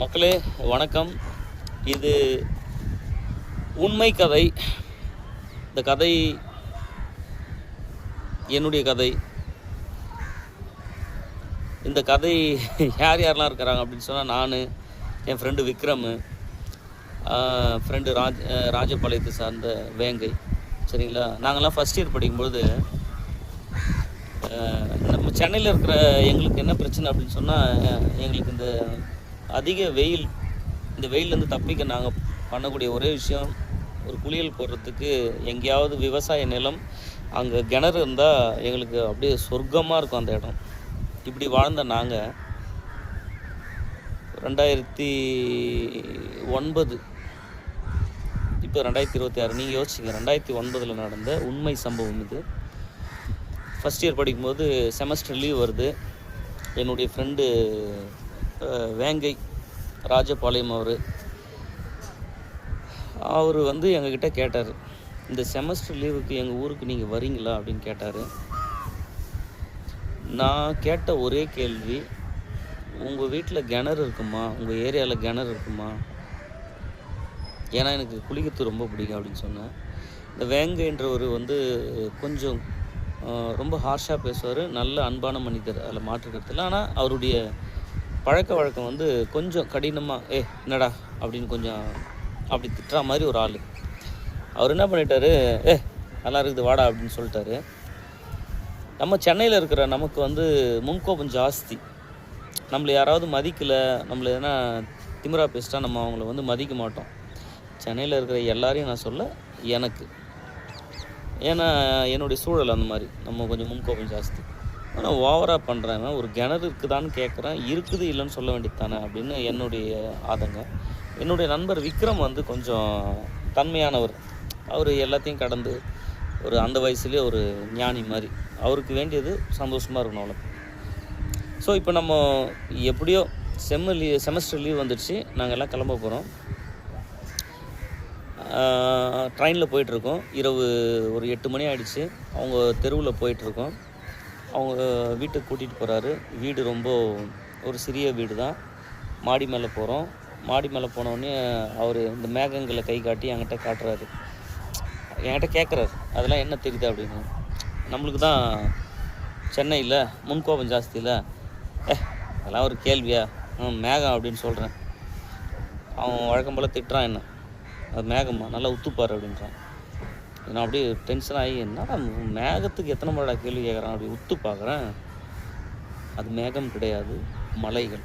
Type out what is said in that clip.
மக்களே வணக்கம். இது உண்மை கதை. இந்த கதை என்னுடைய கதை. இந்த கதை யாரெல்லாம் இருக்கிறாங்க அப்படின்னு சொன்னால், நான், என் ஃப்ரெண்டு விக்ரம், ஃப்ரெண்டு ராஜபாளையத்தை சார்ந்த வேங்கை. சரிங்களா? நாங்கள்லாம் ஃபஸ்ட் இயர் படிக்கும்பொழுது நம்ம சென்னையில் இருக்கிற எங்களுக்கு என்ன பிரச்சனை அப்படின்னு சொன்னால், எங்களுக்கு இந்த அதிக வெயில், இந்த வெயிலேருந்து தப்பிக்க நாங்கள் பண்ணக்கூடிய ஒரே விஷயம், ஒரு குளியல் போடுறதுக்கு எங்கேயாவது விவசாய நிலம், அங்கே கிணறு இருந்தால் எங்களுக்கு அப்படியே சொர்க்கமாக இருக்கும் அந்த இடம். இப்படி வாழ்ந்த நாங்கள் 2009, இப்போ 2026, நீங்கள் யோசிச்சிங்க, 2009 நடந்த உண்மை சம்பவம் இது. ஃபஸ்ட் இயர் படிக்கும்போது செமஸ்டர் லீவ் வருது. என்னுடைய ஃப்ரெண்டு வேங்கை ராஜபாளையம் அவர் வந்து எங்ககிட்ட கேட்டார், இந்த செமஸ்டர் லீவுக்கு எங்கள் ஊருக்கு நீங்கள் வரீங்களா அப்படின்னு கேட்டார். நான் கேட்ட ஒரே கேள்வி, உங்கள் வீட்டில் கிணறு இருக்குமா, உங்கள் ஏரியாவில் கிணறு இருக்குமா, ஏன்னா எனக்கு குளிக்கிறது ரொம்ப பிடிக்கும் அப்படின்னு சொன்னேன். இந்த வேங்கைன்றவர் வந்து கொஞ்சம் ரொம்ப ஹார்ஷாக பேசுவார், நல்ல அன்பான மனிதர், அதில் மாற்றுக்கிறதுல. ஆனால் அவருடைய பழக்க வழக்கம் வந்து கொஞ்சம் கடினமாக, என்னடா அப்படின்னு கொஞ்சம் அப்படி திட்டுற மாதிரி ஒரு ஆள். அவர் என்ன பண்ணிட்டாரு, நல்லா இருக்குது வாடா அப்படின்னு சொல்லிட்டாரு. நம்ம சென்னையில் இருக்கிற நமக்கு வந்து முன்கோபம் ஜாஸ்தி. நம்மளை யாராவது மதிக்கலை, நம்மளை எதனா திமிரா பேசிட்டா நம்ம அவங்கள வந்து மதிக்க மாட்டோம். சென்னையில் இருக்கிற எல்லாரையும் நான் சொல்ல, எனக்கு, ஏன்னா என்னுடைய சூழல் அந்த மாதிரி, நம்ம கொஞ்சம் முன்கோபம் ஜாஸ்தி. ஆனால் ஓவராக பண்ணுறேன். ஒரு கிணறு இருக்குதான்னு கேட்குறேன், இருக்குது இல்லைன்னு சொல்ல வேண்டியது தானே அப்படின்னு என்னுடைய ஆதங்கம். என்னுடைய நண்பர் விக்ரம் வந்து கொஞ்சம் தன்மையானவர். அவர் எல்லாத்தையும் கடந்து ஒரு அந்த வயசுலேயே ஒரு ஞானி மாதிரி. அவருக்கு வேண்டியது சந்தோஷமாக இருக்கணும் அவ்வளோ. ஸோ இப்போ நம்ம எப்படியோ செமஸ்டர் லீவ் வந்துடுச்சு. நாங்கள் எல்லாம் கிளம்ப போகிறோம். ட்ரெயினில் போயிட்டுருக்கோம். இரவு ஒரு 8 மணி ஆகிடுச்சு. அவங்க தெருவில் போயிட்டுருக்கோம். அவங்க வீட்டுக்கு கூட்டிகிட்டு போகிறாரு. வீடு ரொம்ப ஒரு சிறிய வீடு தான். மாடி மேலே போகிறோம். மாடி மேலே போனோடனே அவர் இந்த மேகங்களை கை காட்டி என்கிட்ட காட்டுறாரு. என்கிட்ட கேட்குறாரு, அதெல்லாம் என்ன தெரியுது அப்படின்னு. நம்மளுக்கு தான் சென்னையில் முன்கோபம் ஜாஸ்தி இல்லை, அதெல்லாம் ஒரு கேள்வியா, மேகம் அப்படின்னு சொல்கிறேன். அவன் வழக்கம் போல் திட்டுறான் என்ன, அது மேகம்மா, நல்லா உத்துப்பார் அப்படின்றான். நான் அப்படியே டென்ஷன் ஆகி, என்னடா மேகத்துக்கு எத்தனை முறைடா கேள்வி கேட்குறான், அப்படி உத்து பார்க்குறேன். அது மேகம் கிடையாது, மலைகள்.